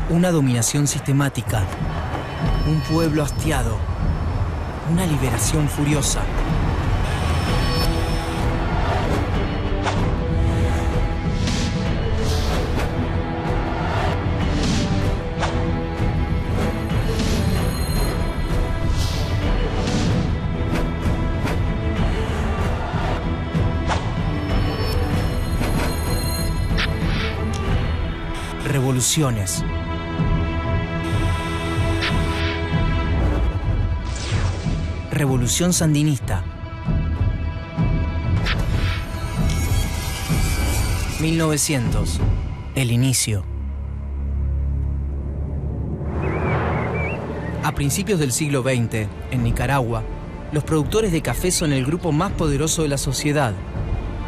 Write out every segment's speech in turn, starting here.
Una dominación sistemática, un pueblo hastiado, una liberación furiosa. Revoluciones. Revolución sandinista. 1900. El inicio. A principios del siglo XX, en Nicaragua, los productores de café son el grupo más poderoso de la sociedad.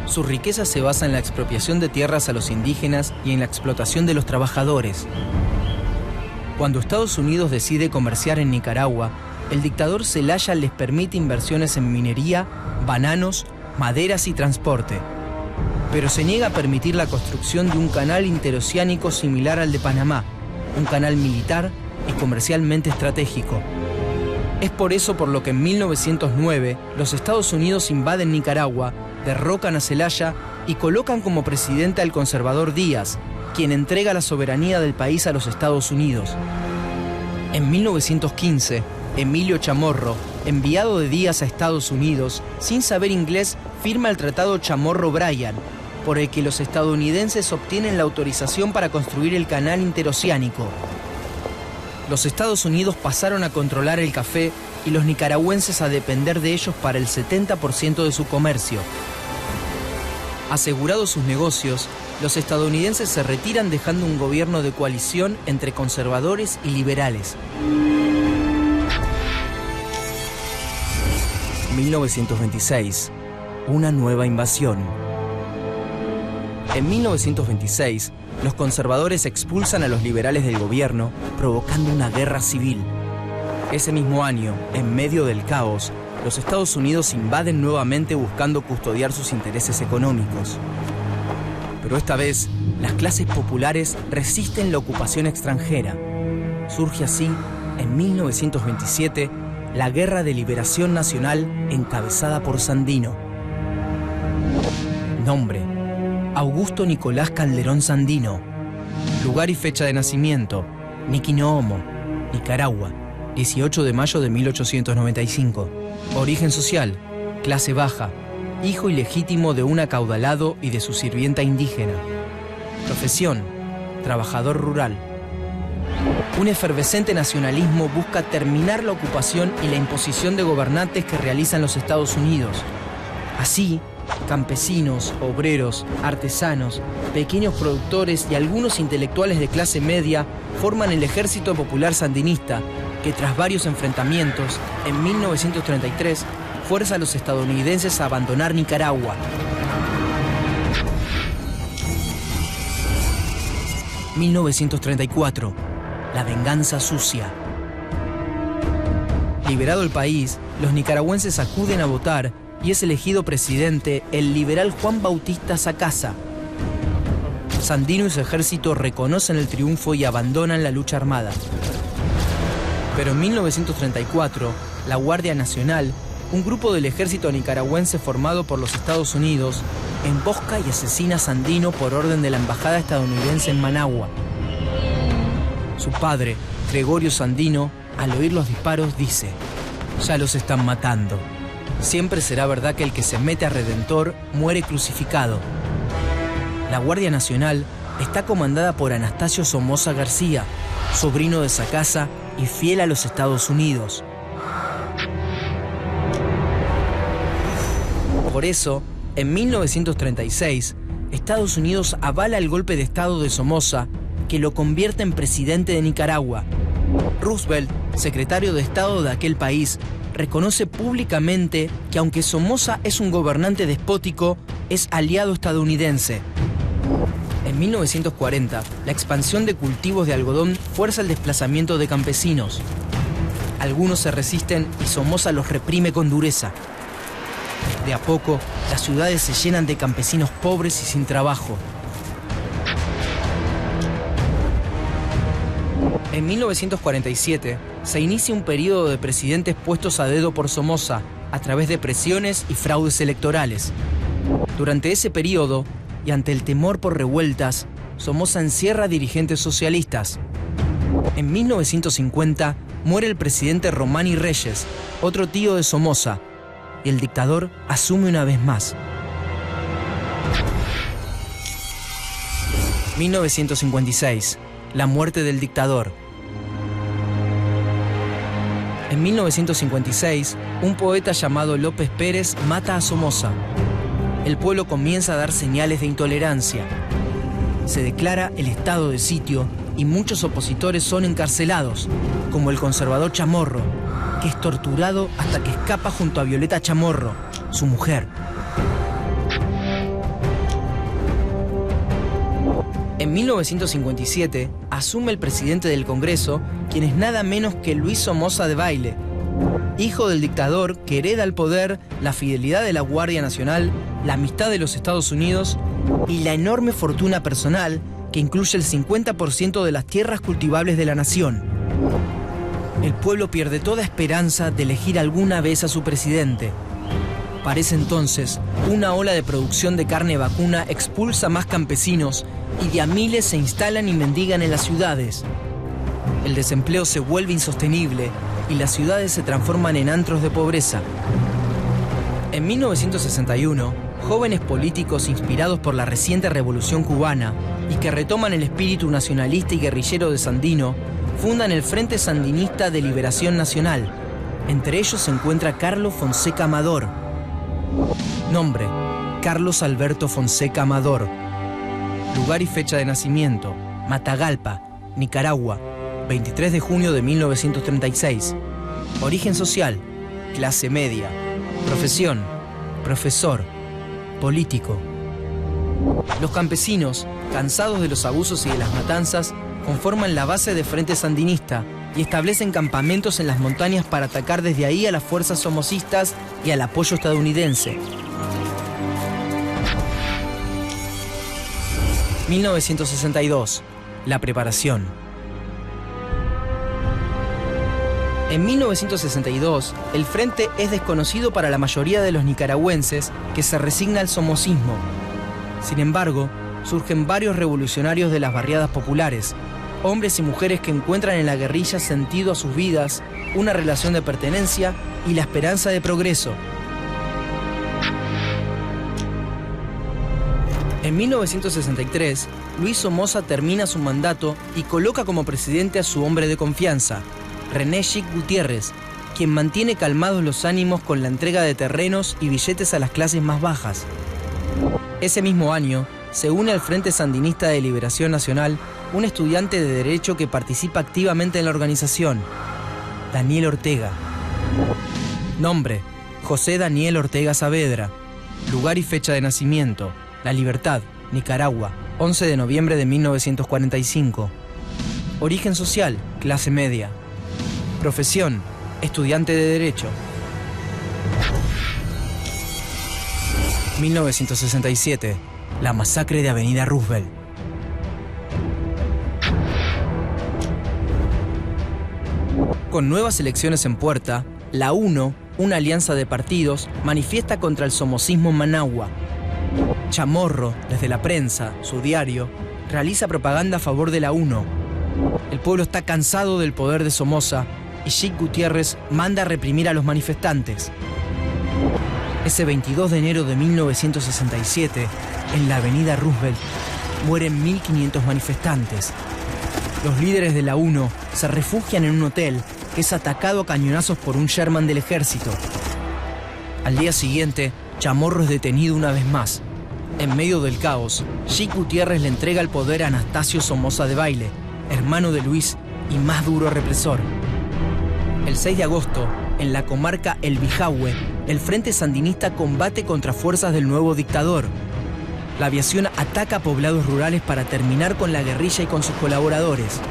Su riqueza se basa en la expropiación de tierras a los indígenas y en la explotación de los trabajadores. Cuando Estados Unidos decide comerciar en Nicaragua, el dictador Zelaya les permite inversiones en minería, bananos, maderas y transporte. Pero se niega a permitir la construcción de un canal interoceánico similar al de Panamá, un canal militar y comercialmente estratégico. Es por eso por lo que en 1909 los Estados Unidos invaden Nicaragua, derrocan a Zelaya y colocan como presidente al conservador Díaz, quien entrega la soberanía del país a los Estados Unidos. En 1915, Emilio Chamorro, enviado de Díaz a Estados Unidos, sin saber inglés, firma el Tratado Chamorro-Bryan, por el que los estadounidenses obtienen la autorización para construir el canal interoceánico. Los Estados Unidos pasaron a controlar el café y los nicaragüenses a depender de ellos para el 70% de su comercio. Asegurados sus negocios, los estadounidenses se retiran dejando un gobierno de coalición entre conservadores y liberales. 1926. Una nueva invasión. En 1926, los conservadores expulsan a los liberales del gobierno, provocando una guerra civil. Ese mismo año, en medio del caos, los Estados Unidos invaden nuevamente buscando custodiar sus intereses económicos. Pero esta vez, las clases populares resisten la ocupación extranjera. Surge así, en 1927, la Guerra de Liberación Nacional encabezada por Sandino. Nombre: Augusto Nicolás Calderón Sandino. Lugar y fecha de nacimiento: Niquinoomo, Nicaragua, 18 de mayo de 1895. Origen social: clase baja, hijo ilegítimo de un acaudalado y de su sirvienta indígena. Profesión: trabajador rural. Un efervescente nacionalismo busca terminar la ocupación y la imposición de gobernantes que realizan los Estados Unidos. Así, campesinos, obreros, artesanos, pequeños productores y algunos intelectuales de clase media forman el Ejército Popular Sandinista, que tras varios enfrentamientos, en 1933, fuerza a los estadounidenses a abandonar Nicaragua. 1934. La venganza sucia. Liberado el país, los nicaragüenses acuden a votar y es elegido presidente el liberal Juan Bautista Sacasa. Sandino y su ejército reconocen el triunfo y abandonan la lucha armada. Pero en 1934, la Guardia Nacional, un grupo del ejército nicaragüense formado por los Estados Unidos, embosca y asesina a Sandino por orden de la embajada estadounidense en Managua. Su padre, Gregorio Sandino, al oír los disparos dice: «Ya los están matando. Siempre será verdad que el que se mete a Redentor muere crucificado». La Guardia Nacional está comandada por Anastasio Somoza García, sobrino de Sacasa y fiel a los Estados Unidos. Por eso, en 1936, Estados Unidos avala el golpe de Estado de Somoza, que lo convierte en presidente de Nicaragua. Roosevelt, secretario de Estado de aquel país, reconoce públicamente que aunque Somoza es un gobernante despótico, es aliado estadounidense. En 1940, la expansión de cultivos de algodón fuerza el desplazamiento de campesinos. Algunos se resisten y Somoza los reprime con dureza. De a poco, las ciudades se llenan de campesinos pobres y sin trabajo. En 1947 se inicia un periodo de presidentes puestos a dedo por Somoza a través de presiones y fraudes electorales. Durante ese periodo, y ante el temor por revueltas, Somoza encierra a dirigentes socialistas. En 1950 muere el presidente Romani Reyes, otro tío de Somoza, y el dictador asume una vez más. 1956, la muerte del dictador. En 1956, un poeta llamado López Pérez mata a Somoza. El pueblo comienza a dar señales de intolerancia. Se declara el estado de sitio y muchos opositores son encarcelados, como el conservador Chamorro, que es torturado hasta que escapa junto a Violeta Chamorro, su mujer. En 1957 asume el presidente del Congreso, quien es nada menos que Luis Somoza Debayle, hijo del dictador que hereda el poder, la fidelidad de la Guardia Nacional, la amistad de los Estados Unidos y la enorme fortuna personal que incluye el 50% de las tierras cultivables de la nación. El pueblo pierde toda esperanza de elegir alguna vez a su presidente. Para ese entonces, una ola de producción de carne vacuna expulsa a más campesinos y de a miles se instalan y mendigan en las ciudades. El desempleo se vuelve insostenible y las ciudades se transforman en antros de pobreza. En 1961, jóvenes políticos inspirados por la reciente revolución cubana y que retoman el espíritu nacionalista y guerrillero de Sandino, fundan el Frente Sandinista de Liberación Nacional. Entre ellos se encuentra Carlos Fonseca Amador. Nombre: Carlos Alberto Fonseca Amador. Lugar y fecha de nacimiento: Matagalpa, Nicaragua, 23 de junio de 1936. Origen social: clase media. Profesión: profesor. Político. Los campesinos, cansados de los abusos y de las matanzas, conforman la base de Frente Sandinista y establecen campamentos en las montañas para atacar desde ahí a las fuerzas somocistas y al apoyo estadounidense. 1962. La preparación. En 1962, el frente es desconocido para la mayoría de los nicaragüenses que se resigna al somocismo. Sin embargo, surgen varios revolucionarios de las barriadas populares, hombres y mujeres que encuentran en la guerrilla sentido a sus vidas, una relación de pertenencia y la esperanza de progreso. En 1963, Luis Somoza termina su mandato y coloca como presidente a su hombre de confianza, René Chic Gutiérrez, quien mantiene calmados los ánimos con la entrega de terrenos y billetes a las clases más bajas. Ese mismo año, se une al Frente Sandinista de Liberación Nacional un estudiante de Derecho que participa activamente en la organización, Daniel Ortega. Nombre: José Daniel Ortega Saavedra. Lugar y fecha de nacimiento: La Libertad, Nicaragua, 11 de noviembre de 1945. Origen social: clase media. Profesión: estudiante de Derecho. 1967. La masacre de Avenida Roosevelt. Con nuevas elecciones en puerta, la UNO, una alianza de partidos, manifiesta contra el somocismo en Managua. Chamorro, desde la prensa, su diario, realiza propaganda a favor de la UNO. El pueblo está cansado del poder de Somoza y Chic Gutiérrez manda a reprimir a los manifestantes. Ese 22 de enero de 1967, en la avenida Roosevelt, mueren 1.500 manifestantes. Los líderes de la UNO se refugian en un hotel que es atacado a cañonazos por un Sherman del ejército. Al día siguiente, Chamorro es detenido una vez más. En medio del caos, Chic Gutiérrez le entrega el poder a Anastasio Somoza Debayle, hermano de Luis y más duro represor. El 6 de agosto, en la comarca El Bijahue, el Frente Sandinista combate contra fuerzas del nuevo dictador. La aviación ataca poblados rurales para terminar con la guerrilla y con sus colaboradores.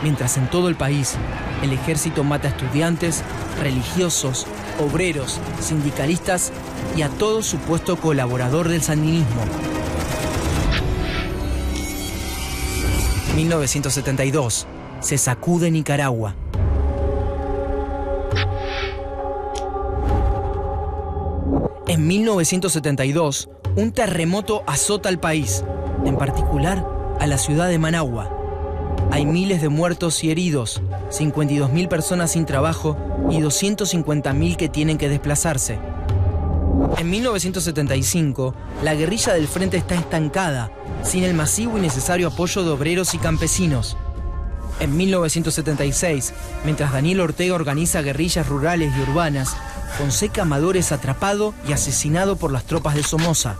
Mientras en todo el país, el ejército mata a estudiantes, religiosos, obreros, sindicalistas y a todo supuesto colaborador del sandinismo. 1972. se sacude Nicaragua. En 1972, un terremoto azota al país, en particular a la ciudad de Managua. Hay miles de muertos y heridos, 52.000 personas sin trabajo y 250.000 que tienen que desplazarse. En 1975, la guerrilla del frente está estancada, sin el masivo y necesario apoyo de obreros y campesinos. En 1976, mientras Daniel Ortega organiza guerrillas rurales y urbanas, Fonseca Amador es atrapado y asesinado por las tropas de Somoza.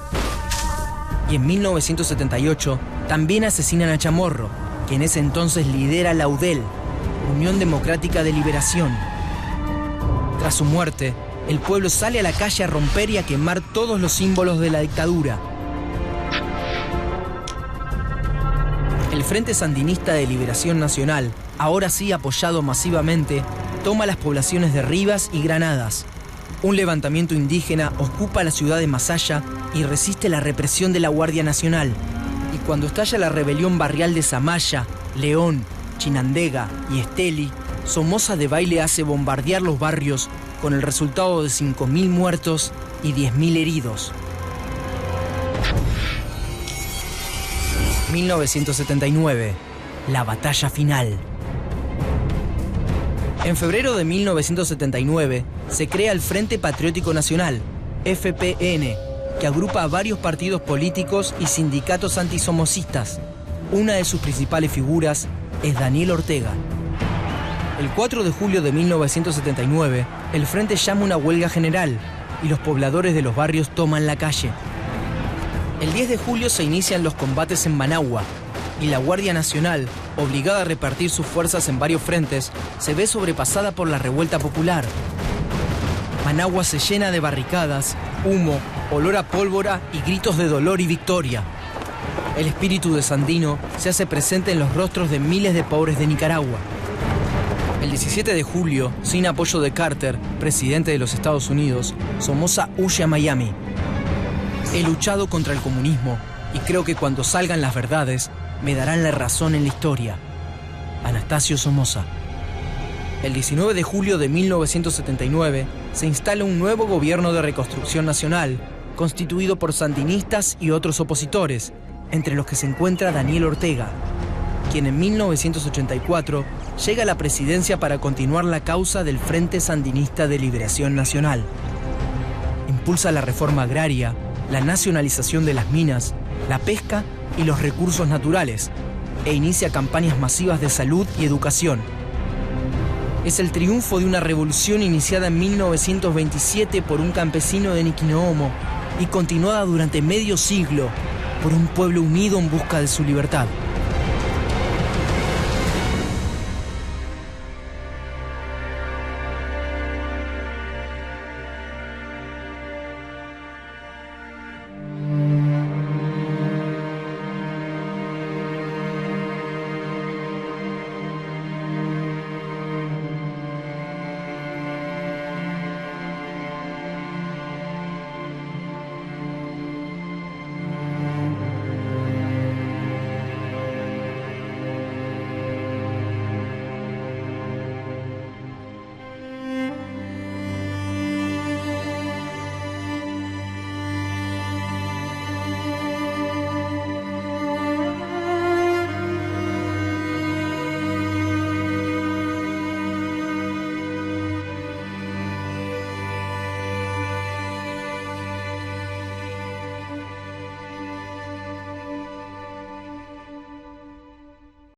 Y en 1978, también asesinan a Chamorro, que en ese entonces lidera la UDEL, Unión Democrática de Liberación. Tras su muerte, el pueblo sale a la calle a romper y a quemar todos los símbolos de la dictadura. El Frente Sandinista de Liberación Nacional, ahora sí apoyado masivamente, toma las poblaciones de Rivas y Granadas. Un levantamiento indígena ocupa la ciudad de Masaya y resiste la represión de la Guardia Nacional. Y cuando estalla la rebelión barrial de Zamaya, León, Chinandega y Esteli, Somoza de Baile hace bombardear los barrios con el resultado de 5.000 muertos y 10.000 heridos. 1979, la batalla final. En febrero de 1979 se crea el Frente Patriótico Nacional, FPN, que agrupa a varios partidos políticos y sindicatos antisomocistas. Una de sus principales figuras es Daniel Ortega. El 4 de julio de 1979, el Frente llama una huelga general y los pobladores de los barrios toman la calle. El 10 de julio se inician los combates en Managua y la Guardia Nacional, obligada a repartir sus fuerzas en varios frentes, se ve sobrepasada por la revuelta popular. Managua se llena de barricadas, humo, olor a pólvora y gritos de dolor y victoria. El espíritu de Sandino se hace presente en los rostros de miles de pobres de Nicaragua. El 17 de julio, sin apoyo de Carter, presidente de los Estados Unidos, Somoza huye a Miami. He luchado contra el comunismo y creo que cuando salgan las verdades, me darán la razón en la historia. Anastasio Somoza. El 19 de julio de 1979 se instala un nuevo gobierno de reconstrucción nacional, constituido por sandinistas y otros opositores, entre los que se encuentra Daniel Ortega, quien en 1984 llega a la presidencia para continuar la causa del Frente Sandinista de Liberación Nacional. Impulsa la reforma agraria, la nacionalización de las minas, la pesca y los recursos naturales, e inicia campañas masivas de salud y educación. Es el triunfo de una revolución iniciada en 1927 por un campesino de Niquinoomo y continuada durante medio siglo por un pueblo unido en busca de su libertad.